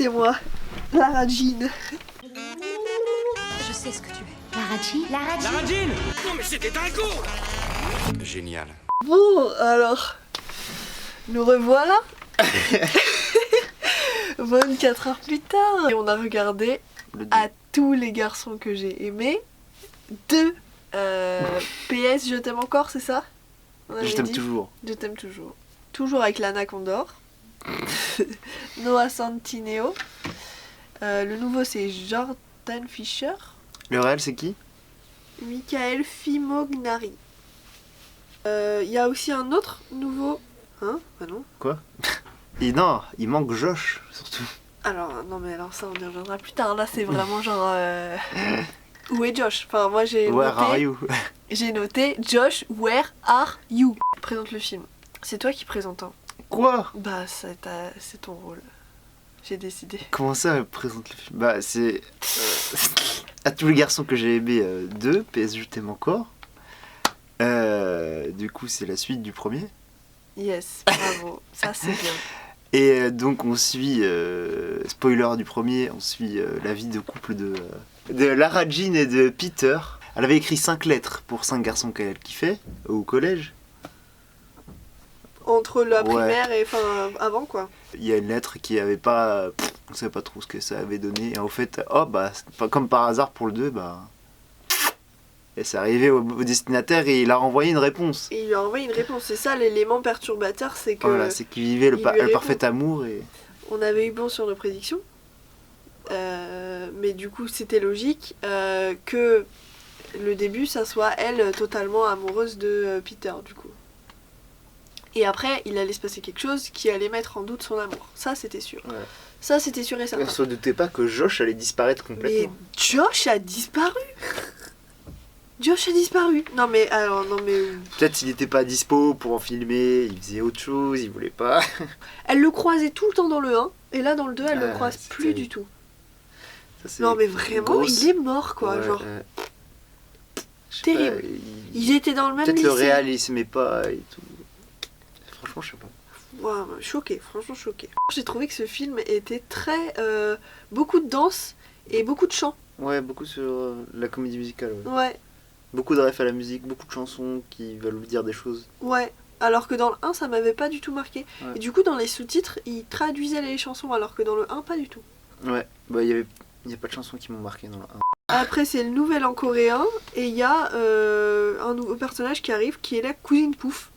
c'est moi, Lara Jean. Je sais ce que tu es. Lara Jean. Lara Jean. Non mais c'était dingo. Génial. Bon, alors, nous revoilà. 24 heures plus tard. Et on a regardé à tous les garçons que j'ai aimés. 2 PS, je t'aime encore, c'est ça? Je t'aime toujours. Je t'aime toujours. Toujours avec Lana Condor. Noah Centineo. Le nouveau c'est Jordan Fisher. Le réel c'est qui? Michael Fimognari. Il y a aussi un autre nouveau. Hein? Ah non. Quoi? Et non, il manque Josh surtout. Alors, non mais alors ça on y reviendra plus tard. Là c'est vraiment genre... Où est Josh? Enfin moi j'ai Where are noté... you? J'ai noté Josh, where are you? Présente le film. C'est toi qui présente, hein. Quoi? Bah c'est ton rôle. J'ai décidé. Comment ça présente le film? Bah c'est... à tous les garçons que j'ai aimés, 2, PS je t'aime encore. Du coup c'est la suite du premier. Yes, bravo. Ça c'est bien. Et donc on suit, spoiler du premier, on suit la vie de couple de Lara Jean et de Peter. Elle avait écrit 5 lettres pour 5 garçons qu'elle kiffait au collège. Entre la primaire et enfin avant quoi. Il y a une lettre qui avait pas... on savait pas trop ce que ça avait donné. Et en fait, oh bah, comme par hasard pour le 2, bah... Et c'est arrivé au destinataire et il a renvoyé une réponse. Et il lui a envoyé une réponse. C'est ça l'élément perturbateur, c'est que... Voilà, c'est qu'il vivait le parfait amour et... On avait eu bon sur nos prédictions. Mais du coup, c'était logique que le début, ça soit elle totalement amoureuse de Peter, du coup. Et après, il allait se passer quelque chose qui allait mettre en doute son amour. Ça, c'était sûr. Ouais. Ça, c'était sûr et certain. On se doutait pas que Josh allait disparaître complètement. Mais Josh a disparu. Josh a disparu. Non mais alors, non mais... Peut-être s'il n'était pas dispo pour en filmer, il faisait autre chose, il voulait pas. Elle le croisait tout le temps dans le 1, et là dans le 2, elle le croise plus du tout. Ça, non mais vraiment, il est mort quoi, ouais, genre... Terrible. Pas, ils étaient dans le même lycée. Peut-être le réalisme mais pas et tout. Franchement, je sais pas. Wow, choquée, franchement choquée. J'ai trouvé que ce film était très... beaucoup de danse et beaucoup de chant. Ouais, beaucoup sur la comédie musicale. Ouais. Beaucoup de refs à la musique, beaucoup de chansons qui veulent dire des choses. Ouais, alors que dans le 1, ça m'avait pas du tout marqué. Ouais. Et du coup, dans les sous-titres, ils traduisaient les chansons, alors que dans le 1, pas du tout. Ouais, bah il y a pas de chansons qui m'ont marqué dans le 1. Après, c'est le nouvel en coréen, et il y a un nouveau personnage qui arrive, qui est la cousine Pouf.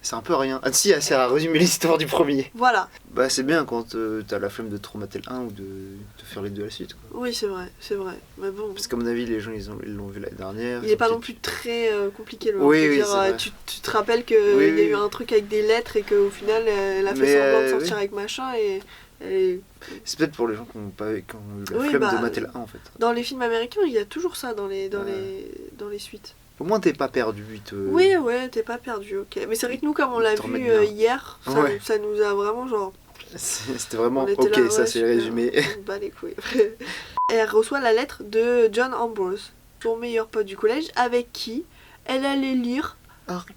C'est un peu rien. Ah si, c'est à résumer l'histoire du premier. Voilà. Bah c'est bien quand t'as la flemme de traumater le 1 ou de faire les 2 à la suite. Quoi. Oui, c'est vrai. Mais bon... Parce qu'à mon avis, les gens ils l'ont vu l'année dernière. Il est pas non plus très compliqué le oui, dire, tu te rappelles qu'il y a eu un truc avec des lettres et qu'au final, elle a fait semblant de sortir avec machin et... C'est peut-être pour les gens qui ont eu la flemme de mater le 1 en fait. Dans les films américains, il y a toujours ça dans les suites. Au moins t'es pas perdu. Oui, ouais, t'es pas perdu, ok. Mais c'est vrai que nous, comme on l'a vu hier, ça nous a vraiment genre... C'était vraiment ok, là, ça c'est le résumé. On bat les couilles. Et elle reçoit la lettre de John Ambrose, son meilleur pote du collège, avec qui elle allait lire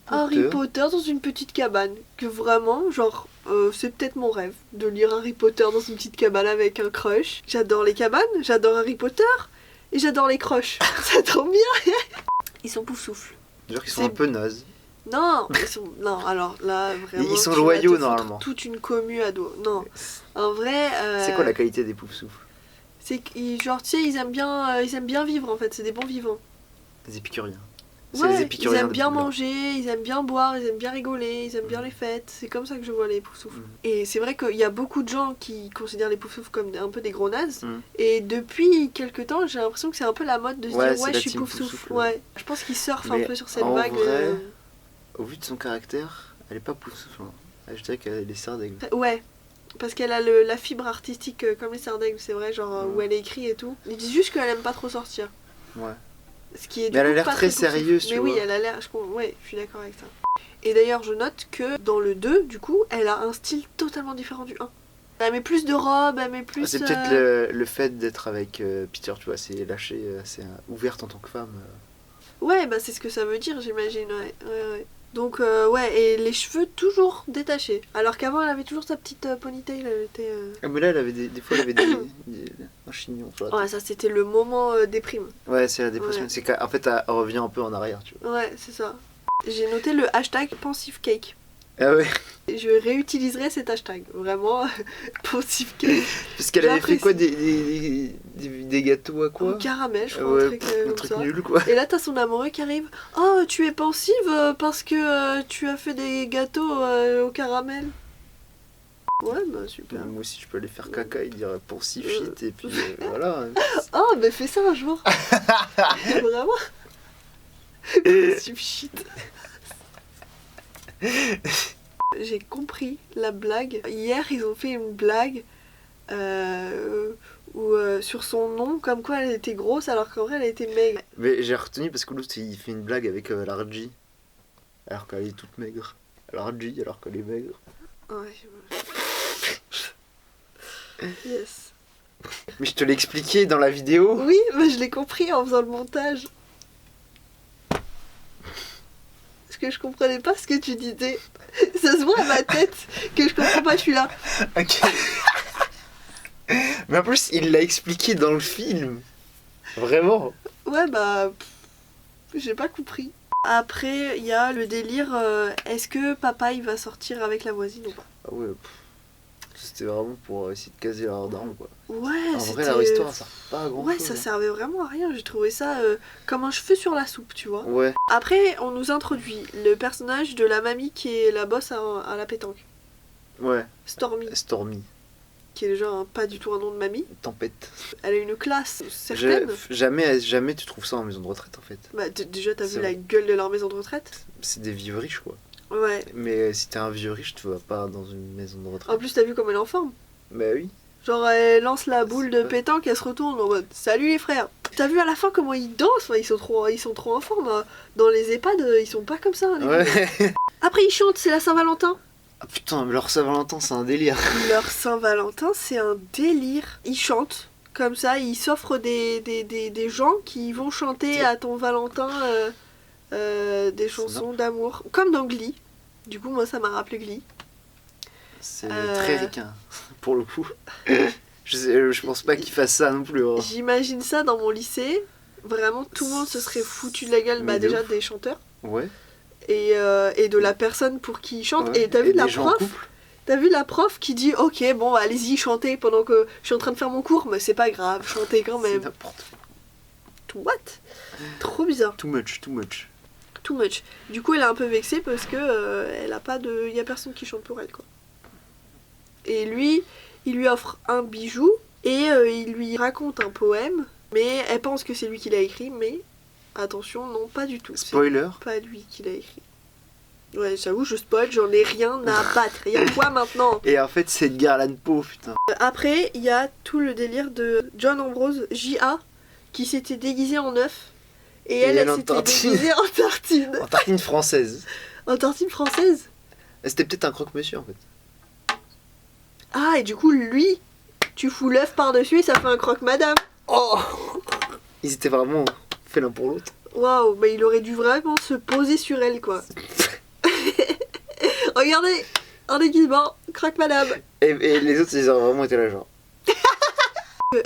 Harry Potter dans une petite cabane. Que vraiment, genre, c'est peut-être mon rêve de lire Harry Potter dans une petite cabane avec un crush. J'adore les cabanes, j'adore Harry Potter et j'adore les crushs. Ça tombe bien. Ils sont pouf-souffle. Genre qu'ils sont un peu nazes. Non, non, alors là, vraiment... Ils sont loyaux, normalement. Toute une commu à dos. Non, en vrai... C'est quoi la qualité des pouf-souffles? C'est que, genre, tu sais, ils aiment bien vivre, en fait. C'est des bons vivants. Des épicuriens. Ouais, ils aiment bien manger, ils aiment bien boire, ils aiment bien rigoler, ils aiment bien les fêtes. C'est comme ça que je vois les pouf-souffles. Et c'est vrai qu'il y a beaucoup de gens qui considèrent les pouf-souffles comme un peu des gros nazes. Et depuis quelques temps, j'ai l'impression que c'est un peu la mode de se dire ouais, je suis pouf-souffle. Ouais. Je pense qu'ils surfent un peu sur cette vague. Vrai, au vu de son caractère, elle est pas pouf-souffle. Je dirais qu'elle est sardaigle. Ouais. Parce qu'elle a la fibre artistique comme les sardaigles, c'est vrai, genre où elle écrit et tout. Ils disent juste qu'elle aime pas trop sortir. Ouais. Ce qui est mais elle a l'air très sérieuse, mais oui, elle a l'air... Ouais, je suis d'accord avec ça. Et d'ailleurs, je note que dans le 2, du coup, elle a un style totalement différent du 1. Elle met plus de robes, elle met plus... C'est peut-être le fait d'être avec Peter, tu vois, c'est lâché, c'est ouverte en tant que femme. Ouais, bah c'est ce que ça veut dire, j'imagine, ouais. Donc ouais, et les cheveux toujours détachés. Alors qu'avant elle avait toujours sa petite ponytail, elle était... Ah, mais là, elle avait des fois, elle avait un chignon sur la tête. Ouais, ça c'était le moment déprime. Ouais, c'est la dépression. Ouais. C'est qu'en fait, elle revient un peu en arrière, tu vois. Ouais, c'est ça. J'ai noté le hashtag Pensive Cake. Ah ouais. Je réutiliserai cet hashtag, vraiment, Pensive Cake. Parce qu'elle avait fait J'apprécie. quoi des gâteaux à quoi Au caramel, je crois, Ouais, un truc, un comme truc ça. nul, quoi. Et là, t'as son amoureux qui arrive. Oh, tu es pensive parce que tu as fait des gâteaux au caramel. Ouais, bah super. Moi aussi, je peux aller faire caca et dire pour si shit, et puis voilà. Oh, bah fais ça un jour. Vraiment. Pensive shit. J'ai compris la blague. Hier, ils ont fait une blague sur son nom, comme quoi elle était grosse alors qu'en vrai elle était maigre. Mais j'ai retenu parce que l'autre, il fait une blague avec Largy. Alors qu'elle est toute maigre. Largy, alors qu'elle est maigre. Ouais. Yes. Mais je te l'ai expliqué dans la vidéo. Oui, mais je l'ai compris en faisant le montage. Parce que je comprenais pas ce que tu disais. Ça se voit à ma tête que je comprends pas, je suis là. Ok. Mais en plus, il l'a expliqué dans le film. Vraiment. Ouais, bah. J'ai pas compris. Après, il y a le délire est-ce que papa il va sortir avec la voisine ou pas? Ah ouais, c'était vraiment pour essayer de caser leur daron, quoi. Ouais, En c'était... vrai, leur histoire, ça sert pas à grand Ouais, chose. ça servait vraiment à rien. J'ai trouvé ça comme un cheveu sur la soupe, tu vois. Ouais. Après, on nous introduit le personnage de la mamie qui est la boss à la pétanque. Ouais. Stormy, Stormy. qui est déjà pas du tout un nom de mamie. Tempête. Elle a une classe certaine. Jamais tu trouves ça en maison de retraite, en fait. Bah, déjà, t'as C'est vu vrai. la gueule de leur maison de retraite? C'est des vieux riches, quoi. Ouais. Mais si t'es un vieux riche, tu vas pas dans une maison de retraite. En plus, t'as vu comme elle est en forme? Bah oui. Genre, elle lance la boule de Ouais. pétanque, elle se retourne en mode salut les frères. T'as vu à la fin comment ils dansent? Enfin, ils sont trop en forme. Dans les EHPAD, ils sont pas comme ça. Les gars. Ouais. Après, ils chantent, c'est la Saint-Valentin. Ah putain, mais leur Saint-Valentin, c'est un délire. Leur Saint-Valentin, c'est un délire. Ils chantent comme ça, ils s'offrent des gens qui vont chanter à ton Valentin des chansons d'amour. Comme dans Glee. Du coup, moi, ça m'a rappelé Glee. C'est très ricain, pour le coup. Je pense pas qu'ils fassent ça non plus. Hein. J'imagine ça dans mon lycée. Vraiment, tout le monde se serait foutu de la gueule, Mais de déjà ouf. des chanteurs. Ouais. Et de la personne pour qui ils chantent. Ouais. Et t'as vu des la gens en prof? couple. T'as vu la prof qui dit ok, bon, allez-y, chantez pendant que je suis en train de faire mon cours, mais c'est pas grave, chantez quand C'est même. n'importe quoi. What? Trop bizarre. Too much. Too much. Du coup, elle est un peu vexée parce que elle a pas de. Y a personne qui chante pour elle, quoi. Et lui, il lui offre un bijou et il lui raconte un poème, mais elle pense que c'est lui qui l'a écrit, mais attention, non, pas du tout. C'est Spoiler. pas lui qui l'a écrit. Ouais, j'avoue, je spoil, j'en ai rien à battre. Y a quoi maintenant? Et en fait, c'est Edgar Allan Poe, putain. Après, il y a tout le délire de John Ambrose, J.A., qui s'était déguisé en œuf. Et elle en s'était tartine. déguisée en tartine. En tartine française. En tartine française. C'était peut-être un croque-monsieur, en fait. Ah, et du coup, lui, tu fous l'œuf par-dessus et ça fait un croque-madame. Oh. Ils étaient vraiment faits l'un pour l'autre. Waouh, bah il aurait dû vraiment se poser sur elle, quoi. Regardez, un déguisement, croque-madame. Et les autres, ils auraient vraiment été là, genre.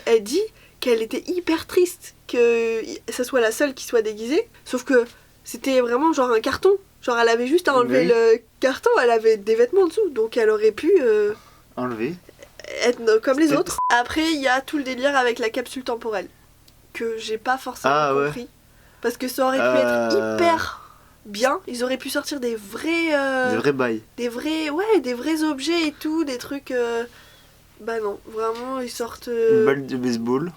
Elle dit qu'elle était hyper triste que ça soit la seule qui soit déguisée, sauf que c'était vraiment genre un carton. Genre elle avait juste à enlever Oui. le carton, elle avait des vêtements en dessous, donc elle aurait pu Enlevé. être comme les C'était- autres. Après, il y a tout le délire avec la capsule temporelle, que j'ai pas forcément Ah, ouais. compris. Parce que ça aurait pu être hyper bien, ils auraient pu sortir des vrais... Des vrais bails. des vrais objets et tout, des trucs... Bah non, vraiment, ils sortent... Une balle de baseball.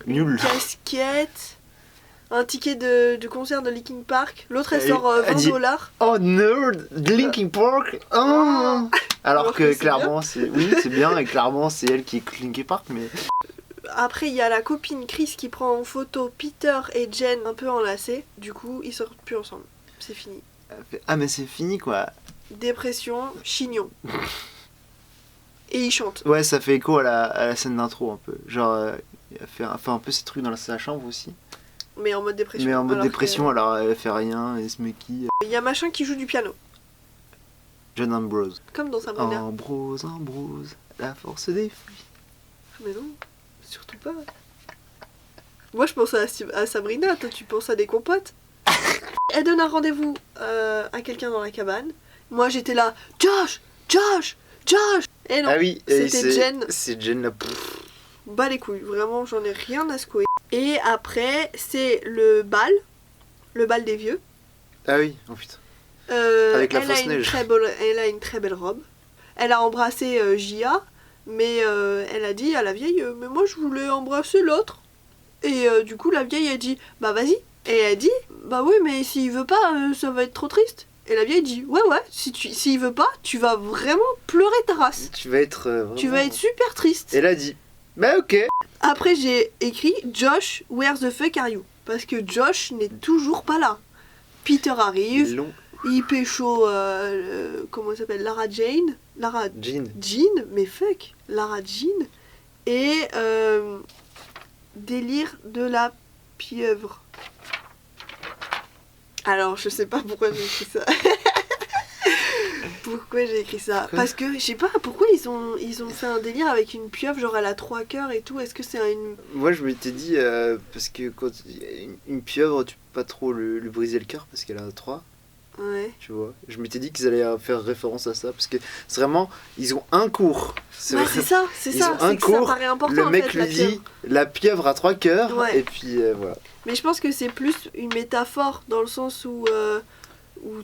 Nul. casquette, un ticket de concert de Linkin Park. L'autre, elle Elle- sort elle dit- $20. Oh, nerd. Linkin Park. Oh. Alors que c'est clairement, c'est... Oui, c'est bien. Et clairement, c'est elle qui est Linkin Park, mais... Après, il y a la copine Chris qui prend en photo Peter et Jen un peu enlacés. Du coup, ils sortent plus ensemble. C'est fini. elle fait, ah, mais c'est fini, quoi. Dépression, chignon. Et ils chantent. Ouais, ça fait écho à la scène d'intro, un peu. Genre, elle fait un peu ces trucs dans sa chambre aussi. Mais en mode dépression. Mais en mode alors dépression, alors elle fait rien, et ce mec qui... Il y a machin qui joue du piano, John Ambrose. comme dans Sabrina. Ambrose, la force des fruits. Mais non, surtout pas. Moi je pense à Sabrina, toi tu penses à des compotes. Elle donne un rendez-vous à quelqu'un dans la cabane. Moi j'étais là, Josh. Et non, Ah oui, c'était Jen. C'est Jen la... Bas les couilles, vraiment j'en ai rien à secouer. Et après c'est le bal des vieux. Ah oui, oh putain. Avec la fausse neige. Elle a une très belle robe. Elle a embrassé Gia, mais elle a dit à la vieille, mais moi je voulais embrasser l'autre. Et du coup la vieille a dit, bah vas-y. Et elle dit, bah oui mais s'il veut pas, ça va être trop triste. Et la vieille dit, ouais, s'il veut pas, tu vas vraiment pleurer ta race. Tu vas être vraiment... Tu vas être super triste. Elle a dit, bah ok. Après j'ai écrit, Josh, where the fuck are you? Parce que Josh n'est toujours pas là. Peter arrive, il pécho, comment elle s'appelle, Jean, mais fuck, Lara Jean. Et délire de la pieuvre. Alors, je sais pas pourquoi j'ai écrit ça. Pourquoi j'ai écrit ça? Parce que, je sais pas, pourquoi ils ont fait un délire avec une pieuvre, genre elle a 3 cœurs et tout. Est-ce que c'est une... Moi, je m'étais dit, parce que quand une pieuvre, tu peux pas trop lui briser le cœur parce qu'elle a 3. Ouais. Tu vois, je m'étais dit qu'ils allaient faire référence à ça parce que c'est vraiment, ils ont un cours. C'est ça. Ils ont un cours. Ça paraît important, le mec en fait, lui dit, la pieuvre a 3 cœurs. Ouais. Et puis voilà. Mais je pense que c'est plus une métaphore dans le sens où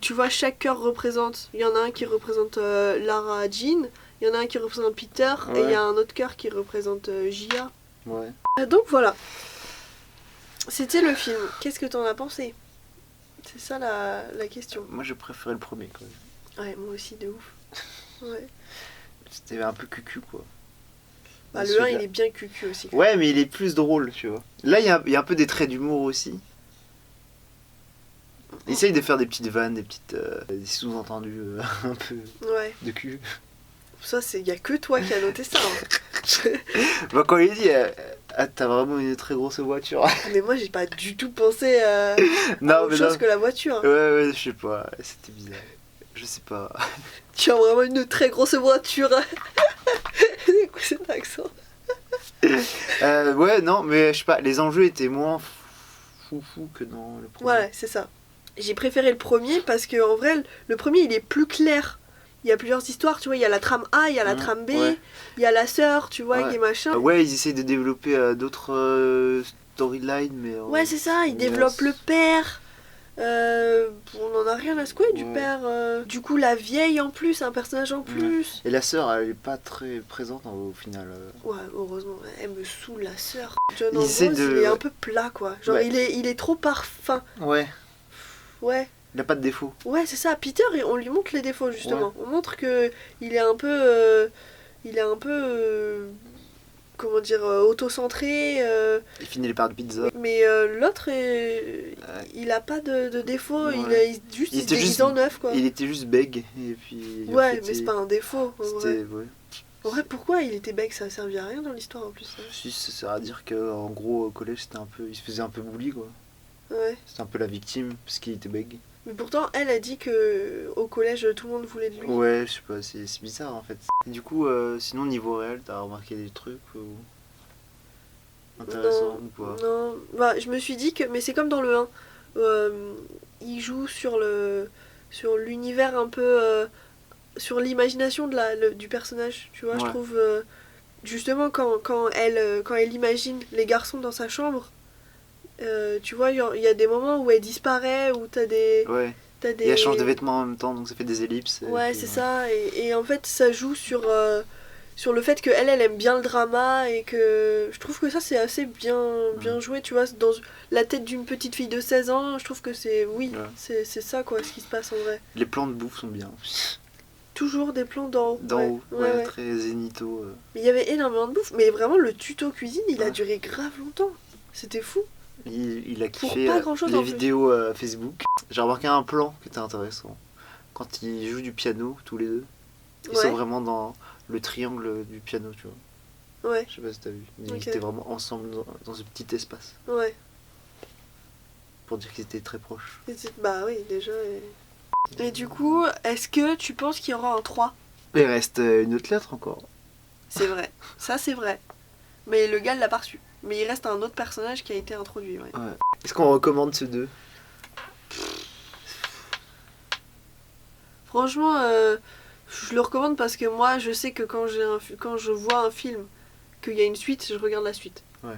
tu vois chaque cœur représente. Il y en a un qui représente Lara Jean, il y en a un qui représente Peter et il y a un autre cœur qui représente Gia. Ouais. Donc voilà. C'était le film. Qu'est-ce que t'en as pensé? C'est ça la question. Moi j'ai préféré le premier quand même. Ouais, moi aussi de ouf. Ouais. C'était un peu cucu quoi. Bah, le 1 il est bien cucu aussi. Ouais, mais il est plus drôle, tu vois. Là il y a un peu des traits d'humour aussi. Il essaye de faire des petites vannes, des sous-entendus un peu de cul. Ça, il y a que toi qui as noté ça. Hein. Bah, quand il dit t'as vraiment une très grosse voiture. Mais moi j'ai pas du tout pensé à autre chose que la voiture. Hein. Ouais, je sais pas, c'était bizarre. Je sais pas. Tu as vraiment une très grosse voiture. C'est quoi cet accent? Ouais, non, mais je sais pas, les enjeux étaient moins foufou que dans le premier. Ouais, c'est ça. J'ai préféré le premier parce que en vrai, le premier il est plus clair. Il y a plusieurs histoires, tu vois, il y a la trame A, il y a la trame B, il y a la sœur, tu vois, qui est machin. Ouais, ils essayent de développer d'autres storylines, mais... Ouais, c'est ça, ils développent le père. On en a rien à secouer du père. Du coup, la vieille en plus, un personnage en plus. Et la sœur, elle est pas très présente au final. Ouais, heureusement, elle me saoule la sœur. John Ambrose, il est un peu plat, quoi. Genre, il est trop parfum. Ouais. Il n'a pas de défaut. Ouais, c'est ça. Peter, on lui montre les défauts, justement. On montre que il est un peu... comment dire, auto-centré. Il finit les parts de pizza. Mais l'autre, il a pas de défaut. Ouais. Il se déguise en neuf, quoi. Il était juste bègue. Et puis, ouais, en fait, mais c'est pas un défaut. C'était... En vrai, pourquoi il était bègue? Ça servait à rien dans l'histoire, en plus. Hein. Si, ça sert à dire qu'en gros, au collège, il se faisait un peu bully, quoi. Ouais. C'était un peu la victime, parce qu'il était bègue. Mais pourtant, elle a dit que au collège, tout le monde voulait de lui. Ouais, je sais pas, c'est bizarre en fait. Et du coup, sinon niveau réel, t'as remarqué des trucs intéressants ou pas? Non, bah, je me suis dit que, mais c'est comme dans le 1, il joue sur l'univers un peu, sur l'imagination du personnage, tu vois, je trouve, justement quand elle imagine les garçons dans sa chambre, tu vois, il y a des moments où elle disparaît, où t'as des... Ouais. Et elle change de vêtements en même temps, donc ça fait des ellipses. Ouais, c'est ça. Et en fait, ça joue sur le fait qu'elle aime bien le drama et que je trouve que ça, c'est assez bien joué, tu vois. Dans la tête d'une petite fille de 16 ans, je trouve que c'est... Oui, c'est ça, quoi, ce qui se passe en vrai. Les plans de bouffe sont bien. Toujours des plans d'en haut. D'en haut, ouais, très zénithaux. Mais il y avait énormément de bouffe. Mais vraiment, le tuto cuisine, il a duré grave longtemps. C'était fou. Il a kiffé les vidéos Facebook. J'ai remarqué un plan qui était intéressant. Quand ils jouent du piano, tous les deux, ils sont vraiment dans le triangle du piano, tu vois. Ouais. Je sais pas si t'as vu. Ils étaient vraiment ensemble dans ce petit espace. Ouais. pour dire qu'ils étaient très proches. Bah oui, déjà. Et du coup, est-ce que tu penses qu'il y aura un 3? Il reste une autre lettre encore. C'est vrai, ça c'est vrai. Mais le gars l'a pas reçu. Mais il reste un autre personnage qui a été introduit, ouais. Est-ce qu'on recommande ce 2? Franchement, je le recommande parce que moi, je sais que quand je vois un film, qu'il y a une suite, je regarde la suite. Ouais.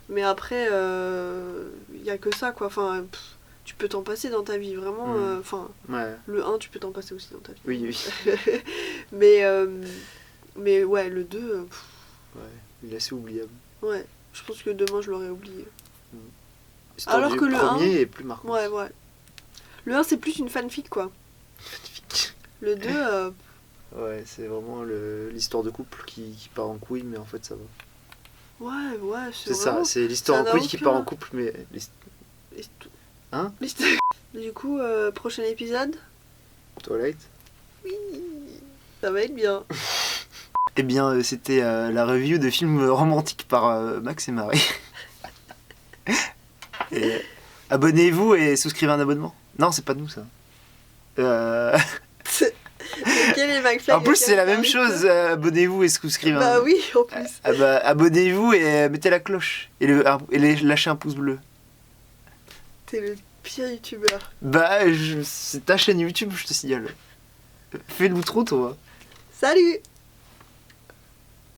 Mais après, il y a que ça, quoi. Enfin, tu peux t'en passer dans ta vie, vraiment. Enfin, le 1, tu peux t'en passer aussi dans ta vie. Oui. mais ouais, le 2... Ouais, il est assez oubliable. Ouais, je pense que demain, je l'aurais oublié. Alors que le premier est plus marquant. Ouais. Le 1, c'est plus une fanfic, quoi. Le 2... Ouais, c'est vraiment l'histoire de couple qui part en couille, mais en fait, ça va. Ouais, c'est ça, c'est l'histoire en couille qui part en couple, mais... Hein? Du coup, prochain épisode? Twilight? Oui, ça va être bien. Eh bien, c'était la review de films romantiques par Max et Marie. Et, abonnez-vous et souscrivez un abonnement. Non, c'est pas de nous, ça. En plus, c'est la même chose. Abonnez-vous et souscrivez. Bah oui, en plus. Abonnez-vous et mettez la cloche. Et lâchez un pouce bleu. T'es le pire youtubeur. Bah, c'est ta chaîne YouTube, je te signale. Fais l'outro, toi. Salut!